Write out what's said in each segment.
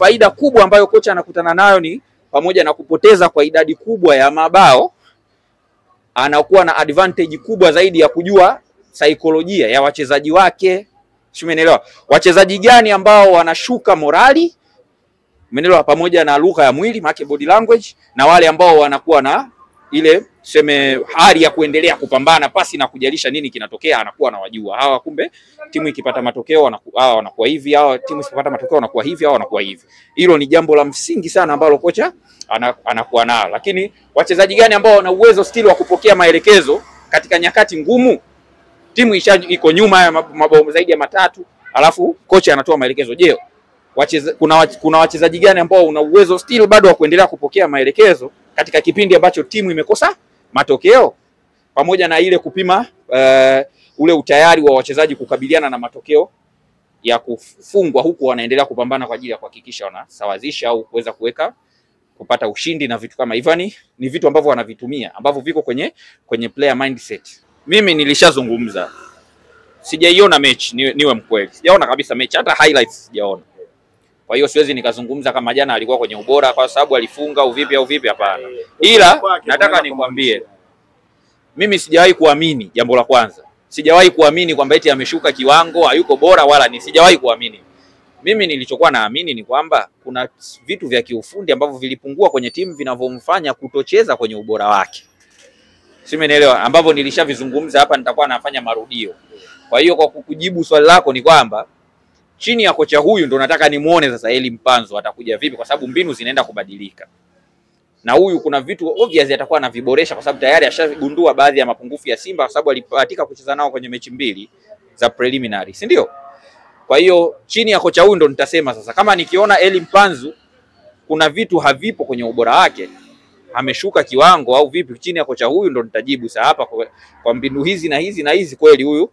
faida kubwa ambayo kocha anakutana nayo ni pamoja na kupoteza kwa idadi kubwa ya mabao, anakuwa na advantage kubwa zaidi ya kujua saikolojia ya wachezaji wake. Umeelewa? Wachezaji gani ambao wanashuka morali, umeelewa, pamoja na lugha ya mwili, maana body language, na wale ambao wanakuwa na ile tuseme hali ya kuendelea kupambana pasi na kujalisha nini kinatokea, anakuwa anawajua. Hawa kumbe timu ikipata matokeo hawa wanakuwa hivi, hawa timu isipopata matokeo wanakuwa hivi, hawa wanakuwa hivi. Hilo ni jambo la msingi sana ambalo kocha anakuwa nalo. Lakini wachezaji gani ambao wana uwezo still wa kupokea maelekezo katika nyakati ngumu? Timu iko nyuma ya mabao zaidi ya matatu, alafu kocha anatoa maelekezo. Je, kuna wachezaji gani ambao una uwezo still bado wa kuendelea kupokea maelekezo katika kipindi ambacho timu imekosa matokeo, pamoja na ile kupima ule utayari wa wachezaji kukabiliana na matokeo ya kufungwa, huku wanaendelea kupambana kwa ajili ya kuhakikisha wanasawazisha au kuweza kupata ushindi na vitu kama hivyo. Ni vitu ambavyo wanavitumia ambavyo viko kwenye player mindset. Mimi nilishazungumza, sijaiona mechi, niwe mkweli, sijaona kabisa mechi, hata highlights sijaona. Kwa hiyo siwezi nikazungumza kama jana alikuwa kwenye ubora kwa sababu alifunga au vipi, hapana. Ila nataka nikwambie, mimi sijawahi kuamini, jambo la kwanza, sijawahi kuamini kwamba eti ameshuka kiwango, hayuko bora, wala sijawahi kuamini. Mimi nilichokuwa naamini ni kwamba kuna vitu vya kiufundi ambavyo vilipungua kwenye timu vinavyomfanya kutocheza kwenye ubora wake. Simeelewa, ambavyo nilishavizungumza hapa, nitakuwa nafanya marudio. Kwa hiyo kwa kukujibu swali lako ni kwamba chini ya kocha huyu ndo nataka nimuone sasa Eli Mpanzu atakuja vipi, kwa sababu mbinu zinaenda kubadilika. Na huyu kuna vitu obviously atakuwa anaviboresha kwa sababu tayari ashagundua baadhi ya mapungufu ya Simba, kwa sababu alipatika kucheza nao kwenye mechi 2 za preliminary, si ndio? Kwa hiyo chini ya kocha huyu ndo nitasema sasa kama nikiona Eli Mpanzu kuna vitu havipo kwenye ubora wake, ameshuka kiwango au vipi, chini ya kocha huyu ndo nitajibu sasa hapa kwa mbinu hizi na hizi na hizi, kweli huyu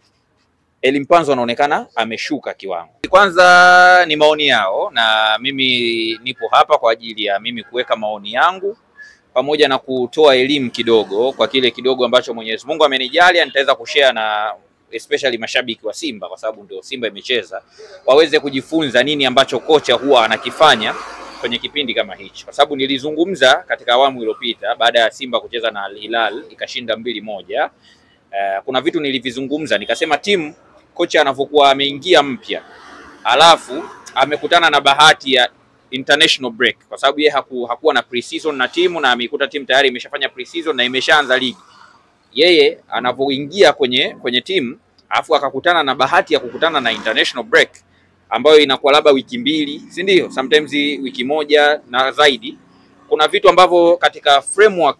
Eli Mpanzu anaonekana ameshuka kiwango. Kwanza ni maoni yao, na mimi nipo hapa kwa ajili ya mimi kuweka maoni yangu pamoja na kutoa elimu kidogo kwa kile kidogo ambacho Mwenyezi Mungu amenijalia nitaweza kushare na especially mashabiki wa Simba, kwa sababu ndio Simba imecheza, waweze kujifunza nini ambacho kocha huwa anakifanya kwenye kipindi kama hichi. Kwa sababu nilizungumza katika awamu iliyopita baada ya Simba kucheza na Al Hilal ikashinda 2-1. Kuna vitu nilivizungumza, nikasema timu kocha anapokuwa ameingia mpya alafu amekutana na bahati ya international break, kwa sababu yeye hakuwa na pre-season na timu, na amekuta timu tayari imeshafanya pre-season na imeshaanza ligi. Yeye anapoingia kwenye timu alafu akakutana na bahati ya kukutana na international break ambayo inakuwa labda wiki 2, si ndio, sometimes wiki 1 na zaidi. Kuna vitu ambavyo katika framework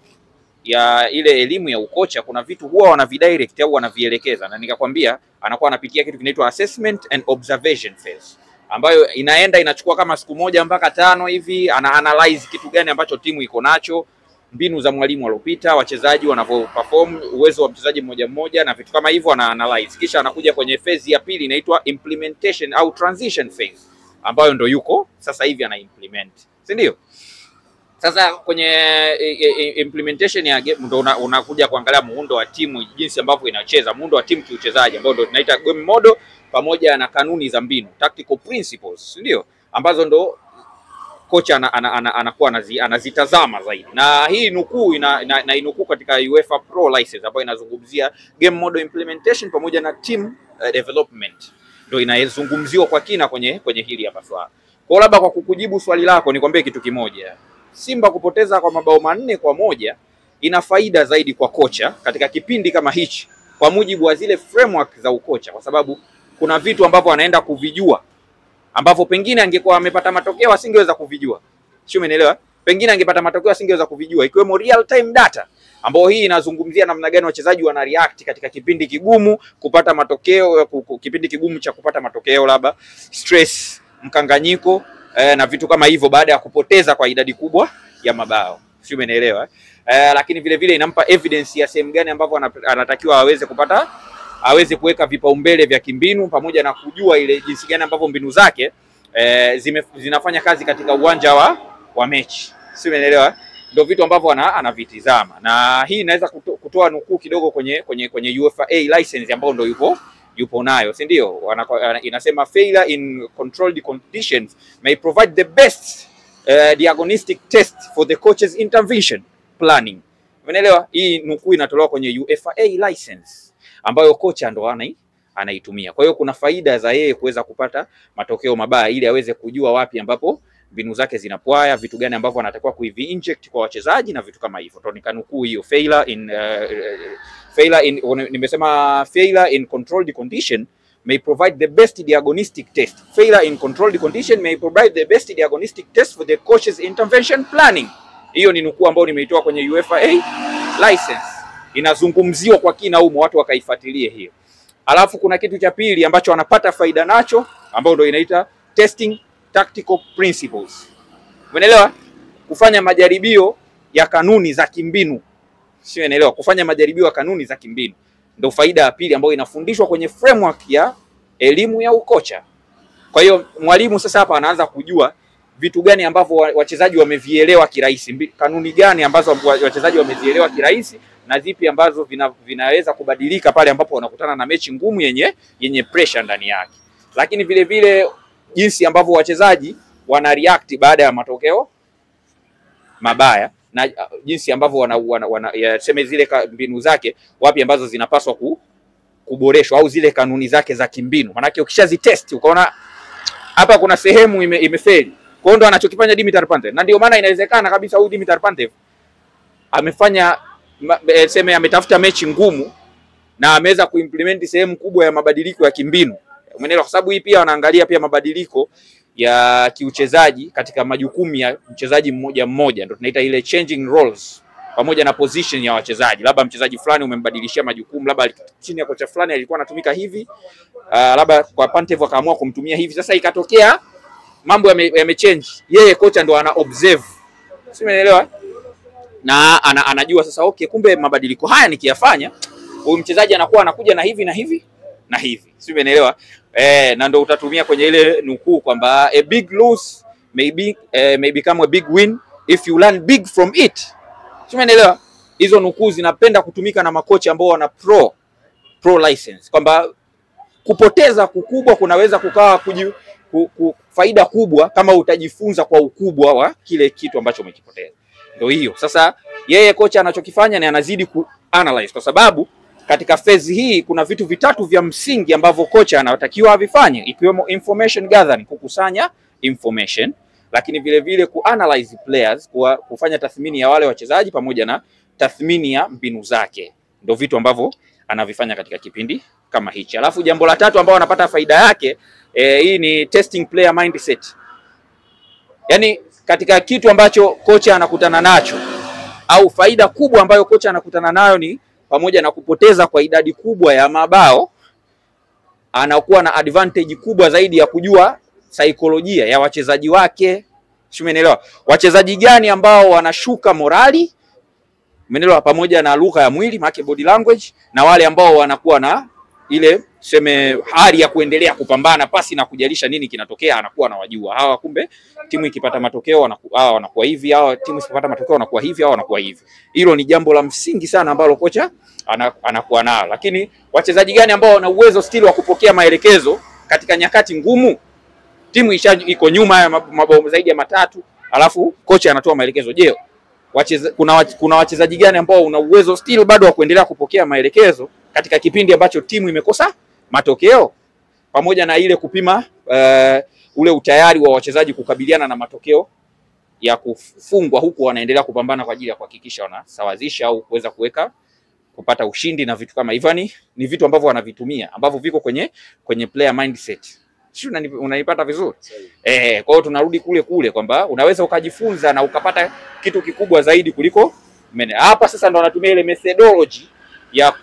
ya ile elimu ya ukocha kuna vitu huwa wanavidirect au wanavielekeza, na nikakwambia anakuwa anapitia kitu kinaitwa assessment and observation phase, ambayo inachukua kama siku 1 mpaka 5 hivi. Ana analyze kitu gani ambacho timu iko nacho, mbinu za mwalimu aliyopita, wachezaji wanavyoperform, uwezo wa mchezaji mmoja na vitu kama hivyo ana analyze. Kisha anakuja kwenye phase ya pili inaitwa implementation au transition phase, ambayo ndo yuko sasa hivi ana implement, si ndio? Sasa kwenye implementation ya game ndo unakuja kuangalia muundo wa timu, jinsi ambavyo inacheza, muundo wa timu kiuchezaji, ambao ndo tunaita game model, pamoja na kanuni za mbinu, tactical principles, ndio ambazo ndo kocha anakuwa anazitazama zaidi. Na hii nukuu inukuu katika UEFA Pro license ambayo inazungumzia game model implementation pamoja na team development, ndio inazungumziwa kwa kina kwenye hili hapa swala. Kwa labda kwa kukujibu swali lako nikwambie kitu kimoja, Simba kupoteza kwa mabao 4-1 ina faida zaidi kwa kocha katika kipindi kama hichi, kwa mujibu wa zile framework za ukocha, kwa sababu kuna vitu ambavyo anaenda kuvijua ambavyo pengine angekuwa amepata matokeo asingeweza kuvijua. Sio, umeelewa? Pengine angepata matokeo asingeweza kuvijua, ikiwemo real time data, ambayo hii inazungumzia namna gani wachezaji wana react katika kipindi kigumu kupata matokeo, kipindi kigumu cha kupata matokeo, labda stress, mkanganyiko na vitu kama hivyo, baada ya kupoteza kwa idadi kubwa ya mabao. Sio, umeelewa? Lakini vile vile inampa evidence ya sehemu gani ambavyo anatakiwa aweze kuweka vipaumbele vya kimbinu, pamoja na kujua ile jinsi gani ambavyo mbinu zake zinafanya kazi katika uwanja wa mechi. Sio, umeelewa? Ndio vitu ambavyo anavitizama, na hii inaweza kutoa nukuu kidogo kwenye UEFA A license ambayo ndio yupo nayo, si ndio? Inasema failure in controlled conditions may provide the best diagnostic test for the coach's intervention planning. Umeelewa? Hii nukuu inatolewa kwenye UFA license ambayo kocha ndo anaitumia. Kwa hiyo kuna faida za yeye kuweza kupata matokeo mabaya ili aweze kujua wapi ambapo mbinu zake zinapwaya, vitu gani ambavyo anatakiwa kuinject kwa wachezaji na vitu kama hivyo. Ndio nikanukuu hiyo failure in controlled condition may provide the best diagnostic test. Failure in controlled condition may provide the best diagnostic test for the coach's intervention planning. Hiyo ni nukuu ambayo nimeitoa kwenye UFA license. Inazungumziwa kwa kina humo, watu wakaifuatilie hiyo. Alafu kuna kitu cha pili ambacho wanapata faida nacho ambao ndio inaita testing tactical principles. Umeelewa? Kufanya majaribio ya kanuni za kimbinu. Sio, unaelewa? Kufanya majaribio ya kanuni za kimbinu ndio faida ya pili ambayo inafundishwa kwenye framework ya elimu ya ukocha. Kwa hiyo mwalimu sasa hapa anaanza kujua vitu gani ambavyo wachezaji wamevielewa kirahisi, kanuni gani ambazo wachezaji wamezielewa kirahisi na zipi ambazo vinaweza kubadilika pale ambapo wanakutana na mechi ngumu yenye pressure ndani yake. Lakini vile vile jinsi ambavyo wachezaji wana react baada ya matokeo mabaya na jinsi ambavyo sema zile mbinu zake wapi ambazo zinapaswa kuboreshwa au zile kanuni zake za kimbinu. Maana yake ukishazitest ukaona hapa kuna sehemu imefeli. Kwa hiyo ndo anachokifanya Dimitar Pantev. Na ndio maana inawezekana kabisa huyu Dimitar Pantev ametafuta mechi ngumu na ameweza kuimplement sehemu kubwa ya mabadiliko ya kimbinu. Umeelewa? Kwa sababu hii pia wanaangalia pia mabadiliko ya kiuchezaji katika majukumu ya mchezaji mmoja mmoja, ndio tunaita ile changing roles, pamoja na position ya wachezaji. Labda mchezaji fulani umembadilishia majukumu, labda chini ya kocha fulani alikuwa anatumika hivi, labda kwa Pantev akaamua kumtumia hivi. Sasa ikatokea mambo yamechange. Yeye kocha ndo ana observe. Si umeelewa? Na anajua sasa okay, kumbe mabadiliko haya nikiyafanya huyu mchezaji anakuwa anakuja na hivi na hivi na hivi. Si umeelewa? Na ndo utatumia kwenye ile nukuu kwamba a big loss may become a big win if you learn big from it. Si umeelewa? Hizo nukuu zinapenda kutumika na makocha ambao wana pro license, kwamba kupoteza kukubwa kunaweza kukawa faida kubwa kama utajifunza kwa ukubwa wa kile kitu ambacho umekipoteza. Ndio hiyo. Sasa yeye kocha anachokifanya ni anazidi kuanalyze, kwa sababu katika phase hii kuna vitu vitatu vya msingi ambavyo kocha anatakiwa avifanye, ikiwemo information gathering, kukusanya information, lakini vile vile kuanalyze players, kufanya tathmini ya wale wachezaji pamoja na tathmini ya mbinu zake. Ndio vitu ambavyo anavifanya katika kipindi kama hichi. Alafu jambo la tatu ambao anapata faida yake hii ni testing player mindset. Yaani katika kitu ambacho kocha anakutana nacho au faida kubwa ambayo kocha anakutana nayo ni pamoja na kupoteza kwa idadi kubwa ya mabao, anakuwa na advantage kubwa zaidi ya kujua saikolojia ya wachezaji wake. Umeelewa? Wachezaji gani ambao wanashuka morali, umeelewa, pamoja na lugha ya mwili, maana body language, na wale ambao wanakuwa na ile hali ya kuendelea kupambana pasi na kujalisha nini kinatokea, anakuwa anawajua. Hawa kumbe timu ikipata matokeo hawa wanakuwa hivi, hawa timu isipopata matokeo wanakuwa hivi, hawa wanakuwa hivi. Hilo ni jambo la msingi sana ambalo kocha anakuwa nalo. Lakini wachezaji gani ambao wana uwezo still wa kupokea maelekezo katika nyakati ngumu? Timu iko nyuma ya mabao zaidi ya matatu, alafu kocha anatoa maelekezo. Je, kuna wachezaji gani ambao una uwezo still bado wa kuendelea kupokea maelekezo katika kipindi ambacho timu imekosa matokeo, pamoja na ile kupima ule utayari wa wachezaji kukabiliana na matokeo ya kufungwa, huku wanaendelea kupambana kwa ajili ya kuhakikisha wanasawazisha au kuweza kupata ushindi na vitu kama hivyo. Ni vitu ambavyo wanavitumia ambavyo viko kwenye player mindset. Sio, unanipata vizuri? Kwa hiyo tunarudi kule kwamba unaweza ukajifunza na ukapata kitu kikubwa zaidi kuliko hapa. Sasa ndo anatumia ile methodology ya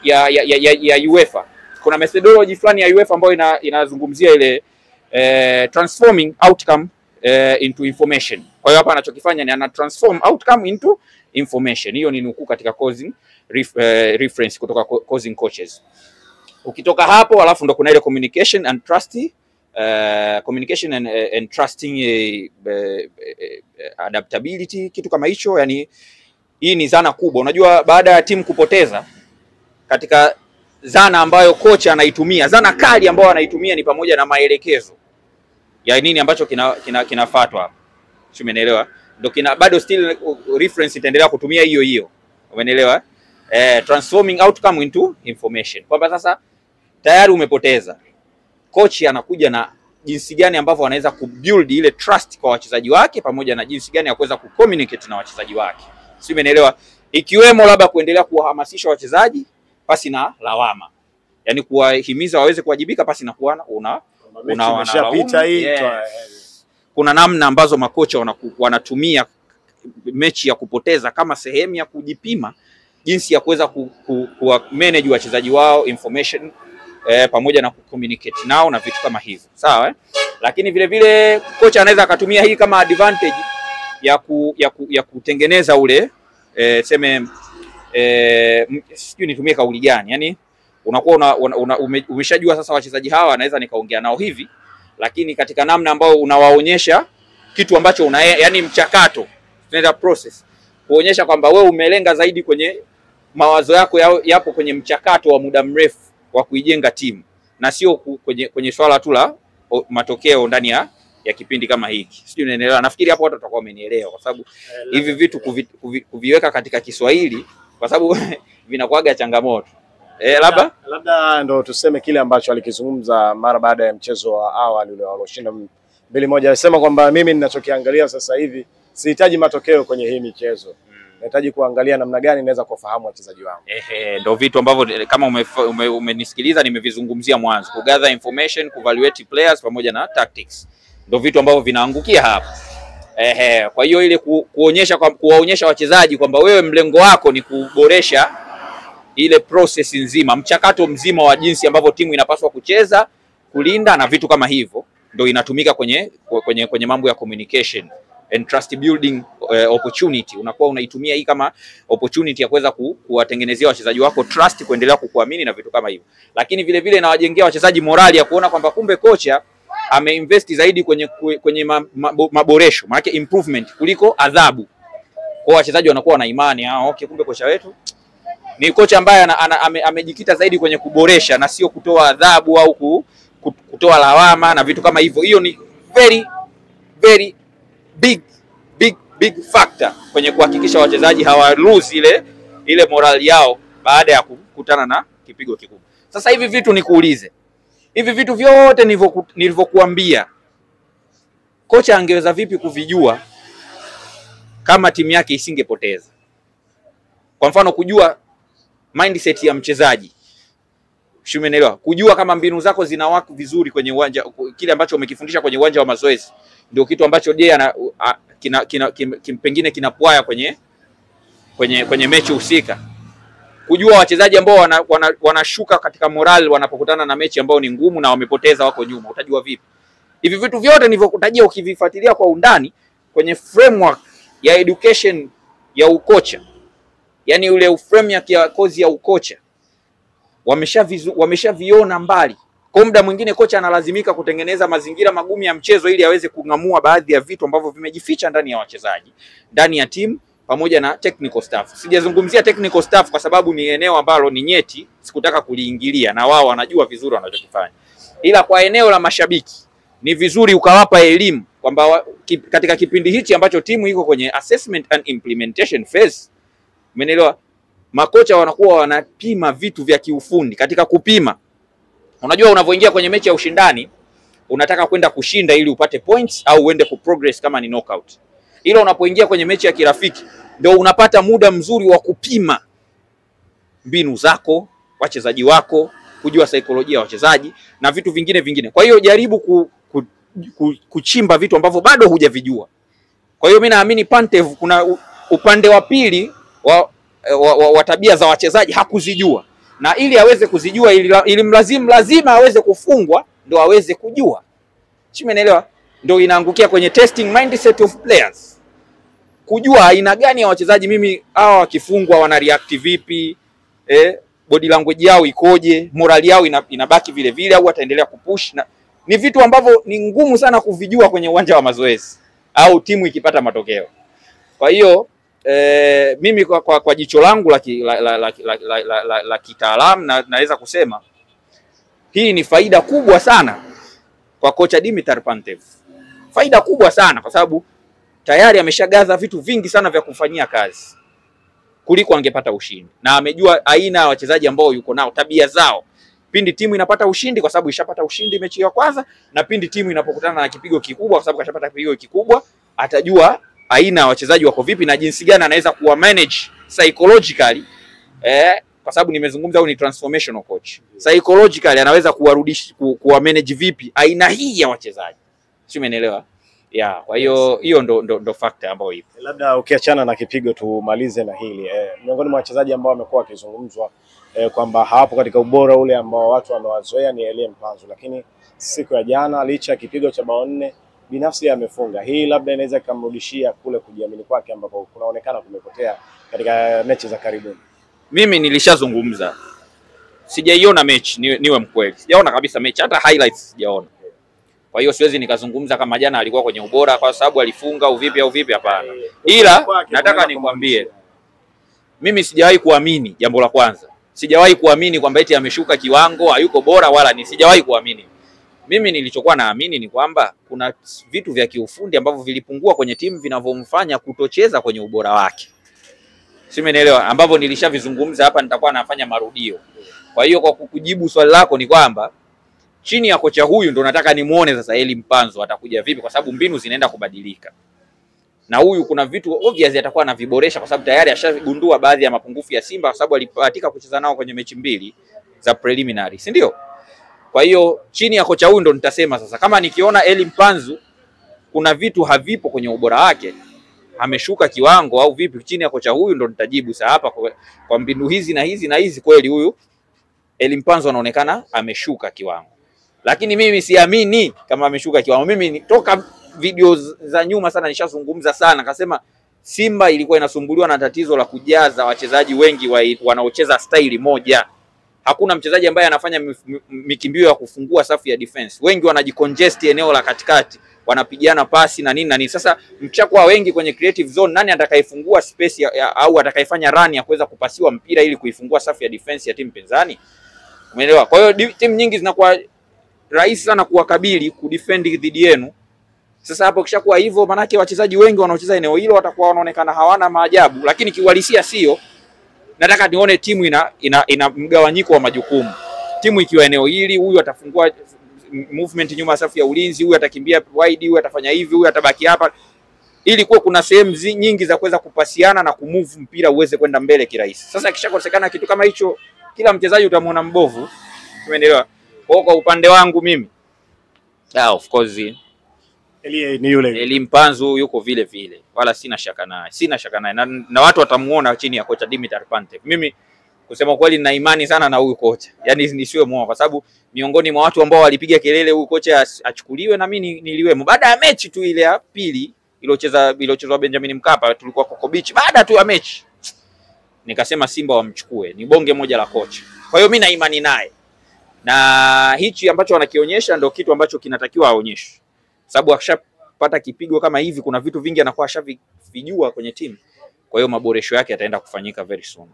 UEFA. Kuna methodology fulani ya UEFA ambayo inazungumzia ile transforming outcome into information. Kwa hiyo hapa anachokifanya ni ana transform outcome into information. Hiyo ni nukuu katika causing reference kutoka causing coaches. Ukitoka hapo, alafu ndo kuna ile communication and trusting adaptability, kitu kama hicho. Yani hii ni zana kubwa. Unajua, baada ya timu kupoteza katika zana ambayo kocha anaitumia, zana kali ambayo anaitumia ni pamoja na maelekezo ya nini ambacho kinafuatwa hapa. Umeelewa? Ndio bado still reference itaendelea kutumia hiyo. Umeelewa? Transforming outcome into information. Kwamba sasa tayari umepoteza. Coach anakuja na jinsi gani ambavyo anaweza kubuild ile trust kwa wachezaji wake pamoja na jinsi gani ya kuweza kucommunicate na wachezaji wake. Umeelewa? Ikiwemo labda kuendelea kuwahamasisha wachezaji pasi na lawama. Yaani kuwahimiza waweze kuwajibika pasi na kuwa unawapita hii. Kuna namna ambazo makocha wanatumia mechi ya kupoteza kama sehemu ya kujipima jinsi ya kuweza manage wachezaji wao information pamoja na communicate nao na vitu kama hivyo. Sawa Lakini vile vile kocha anaweza akatumia hii kama advantage ya kutengeneza ule sijui nitumie kauli gani. Yaani unakuwa umeshajua sasa wachezaji hawa anaweza nikaongea nao hivi, lakini katika namna ambayo unawaonyesha kitu ambacho yani mchakato, tunaenda process, kuonyesha kwamba wewe umelenga zaidi kwenye mawazo yako yapo kwenye mchakato wa muda mrefu wa kuijenga timu na sio kwenye swala tu la matokeo ndani ya kipindi kama hiki. Sijui unaelewa. Nafikiri hapo watu watakuwa wamenielewa kwa sababu hivi vitu kuviweka katika Kiswahili kwa sababu vinakuaga changamoto. Labda ndo tuseme kile ambacho alikizungumza mara baada ya mchezo wa awali ule walioshinda 2-1. Alisema kwamba mimi ninachokiangalia sasa hivi sihitaji matokeo kwenye hii michezo. Nahitaji kuangalia namna gani naweza kufahamu wachezaji wangu. Ndio vitu ambavyo kama umenisikiliza nimevizungumzia mwanzo. Kugather information, kuevaluate players pamoja na tactics. Ndio vitu ambavyo vinaangukia hapa. Kwa hiyo ile kuwaonyesha wachezaji kwamba wewe mlengo wako ni kuboresha ile process nzima, mchakato mzima wa jinsi ambavyo timu inapaswa kucheza, kulinda na vitu kama hivyo, ndio inatumika kwenye mambo ya communication and trust building opportunity. Unakuwa unaitumia hii kama opportunity ya kuweza kuwatengenezea wachezaji wako trust, kuendelea kukuamini na vitu kama hivyo. Lakini vile vile inawajengea wachezaji morali ya kuona kwamba kumbe kocha ameinvest zaidi kwenye maboresho, maana improvement kuliko adhabu. Kwa wachezaji wanakuwa na imani, okay, kumbe kocha wetu ni kocha ambaye amejikita zaidi kwenye kuboresha na sio kutoa adhabu au kutoa lawama na vitu kama hivyo. Hiyo ni very very big factor kwenye kuhakikisha wachezaji hawa lose ile morali yao baada ya kukutana na kipigo kikubwa. Sasa hivi vitu nikuulize, hivi vitu vyote nilivyokuambia kocha angeweza vipi kuvijua kama timu yake isingepoteza? Kwa mfano kujua mindset ya mchezaji. Umeelewa? Kujua kama mbinu zako zinawaka vizuri kwenye uwanja, kile ambacho umekifundisha kwenye uwanja wa mazoezi ndio kitu ambacho pengine kinapwaya kwenye mechi husika. Kujua wachezaji ambao wanashuka katika morale wanapokutana na mechi ambao ni ngumu na wamepoteza wako nyuma, utajua vipi? Hivi vitu vyote nilivyokutajia ukivifuatilia kwa undani kwenye framework ya education ya ukocha, yani ule framework ya kozi ya ukocha, wameshaviona mbali. Kwa muda mwingine kocha analazimika kutengeneza mazingira magumu ya mchezo ili aweze kung'amua baadhi ya vitu ambavyo vimejificha ndani ya wachezaji, ndani ya timu pamoja na technical staff. Sijazungumzia technical staff kwa sababu ni eneo ambalo ni nyeti, sikutaka kuliingilia na wao wanajua vizuri wanachokifanya. Ila kwa eneo la mashabiki ni vizuri ukawapa elimu kwamba katika kipindi hichi ambacho timu iko kwenye assessment and implementation phase, umeelewa, makocha wanakuwa wanapima vitu vya kiufundi. Katika kupima, unajua unavyoingia kwenye mechi ya ushindani unataka kwenda kushinda ili upate points au uende kuprogress kama ni knockout. Ila unapoingia kwenye mechi ya kirafiki ndio unapata muda mzuri wa kupima mbinu zako, wachezaji wako, kujua saikolojia ya wachezaji na vitu vingine. Kwa hiyo jaribu kuchimba vitu ambavyo bado hujavijua. Kwa hiyo mimi naamini Pantev kuna upande wa pili wa tabia za wachezaji hakuzijua, na ili aweze kuzijua ili lazima aweze kufungwa ndio aweze kujua. Umeelewa? Ndio inaangukia kwenye testing mindset of players. Kujua aina gani ya wachezaji, mimi hawa wakifungwa wana react vipi, body language yao ikoje, morali yao inabaki vile vile au ataendelea kupush, na ni vitu ambavyo ni ngumu sana kuvijua kwenye uwanja wa mazoezi au timu ikipata matokeo. Kwa hiyo mimi kwa jicho langu la kitaalamu naweza kusema hii ni faida kubwa sana kwa kocha Dimitar Pantev. Faida kubwa sana kwa sababu tayari ameshagaza vitu vingi sana vya kufanyia kazi kuliko angepata ushindi, na amejua aina ya wachezaji ambao yuko nao, tabia zao pindi timu inapata ushindi, kwa sababu ishapata ushindi mechi ya kwanza, na pindi timu inapokutana na kipigo kikubwa, kwa sababu kashapata kipigo kikubwa, atajua aina ya wachezaji wako vipi na jinsi gani anaweza kuwa manage psychologically, kwa sababu nimezungumza huyu ni transformational coach. Psychologically anaweza kuwarudisha kuwa manage vipi aina hii ya wachezaji. Sio, umeelewa? Yeah, kwa hiyo hiyo ndo factor ambayo ipo. Labda ukiachana na kipigo tumalize na hili. Miongoni mwa wachezaji ambao wamekuwa wakizungumzwa kwamba hawapo katika ubora ule ambao watu wamewazoea ni Elie Mpanzu, lakini siku ya jana licha ya kipigo cha bao 4 binafsi amefunga. Hii labda inaweza kumrudishia kule kujiamini kwake ambapo kunaonekana kumepotea katika mechi za karibuni. Mimi nilishazungumza, sijaiona mechi, niwe mkweli, sijaona kabisa mechi, hata highlights sijaona. Kwa hiyo siwezi nikazungumza kama jana alikuwa kwenye ubora kwa sababu alifunga au vipi, hapana. Ila nataka nikwambie, mimi sijawahi kuamini, jambo la kwanza, sijawahi kuamini kwamba eti ameshuka kiwango, hayuko bora, wala sijawahi kuamini. Mimi nilichokuwa naamini ni kwamba kuna vitu vya kiufundi ambavyo vilipungua kwenye timu vinavyomfanya kutocheza kwenye ubora wake. Si umeelewa? Ambavyo nilishavizungumza hapa, nitakuwa nafanya marudio. Kwa hiyo kwa kukujibu swali lako ni kwamba chini ya kocha huyu ndo nataka nimuone sasa Elie Mpanzu atakuja vipi, kwa sababu mbinu zinaenda kubadilika. Na huyu kuna vitu obviously atakuwa anaviboresha kwa sababu tayari ashagundua baadhi ya mapungufu ya Simba, kwa sababu alipatika kucheza nao kwenye mechi 2 za preliminary, si ndio? Kwa hiyo chini ya kocha huyu ndo nitasema sasa kama nikiona Elie Mpanzu kuna vitu havipo kwenye ubora wake, ameshuka kiwango au vipi, chini ya kocha huyu ndo nitajibu sasa hapa kwa mbinu hizi na hizi na hizi, kweli huyu Elie Mpanzu anaonekana ameshuka kiwango. Lakini mimi siamini kama ameshuka kiwango. Mimi toka video za nyuma sana nishazungumza sana, akasema Simba ilikuwa inasumbuliwa na tatizo la kujaza wachezaji wengi wanaocheza staili moja. Hakuna mchezaji ambaye anafanya mikimbio ya kufungua safu ya defense. Wengi wanajicongest eneo la katikati, wanapigana pasi na nini na nini. Sasa mchakuwa wengi kwenye creative zone, nani atakayefungua space au atakayefanya run ya kuweza kupasiwa mpira ili kuifungua safu ya defense ya timu pinzani? Umeelewa? Kwa hiyo timu nyingi zinakuwa rahisi sana kuwakabili, kudefend dhidi yenu. Sasa hapo kishakuwa hivyo, manake wachezaji wengi wanaocheza eneo hilo watakuwa wanaonekana hawana maajabu, lakini kiuhalisia sio. Nataka nione timu ina mgawanyiko wa majukumu. Timu ikiwa eneo hili, huyu atafungua movement nyuma ya safu ya ulinzi, huyu atakimbia wide, huyu atafanya hivi, huyu atabaki hapa, ili kuwa kuna sehemu nyingi za kuweza kupasiana na kumove mpira uweze kwenda mbele kirahisi. Sasa kishakosekana kitu kama hicho, kila mchezaji utamuona mbovu. Umeelewa? Kwa upande wangu mimi, of course Elie ni yule. Elie Mpanzu yuko vile vile, wala sina shaka naye, na watu watamuona chini ya kocha Dimitar Pantev. Mimi kusema kweli nina imani sana na huyu kocha, yani nisiwe muongo, kwa sababu miongoni mwa watu ambao walipiga kelele huyu kocha achukuliwe, na mimi niliwemo. Baada ya mechi tu ile ya pili iliyochezwa Benjamin Mkapa, tulikuwa Coco Beach, baada tu ya mechi nikasema Simba wamchukue, ni bonge moja la kocha. Kwa hiyo mimi na imani naye, na hichi ambacho anakionyesha ndio kitu ambacho kinatakiwa aonyeshe, sababu akishapata kipigo kama hivi kuna vitu vingi anakuwa ashavijua kwenye timu. Kwa hiyo maboresho yake yataenda kufanyika very soon.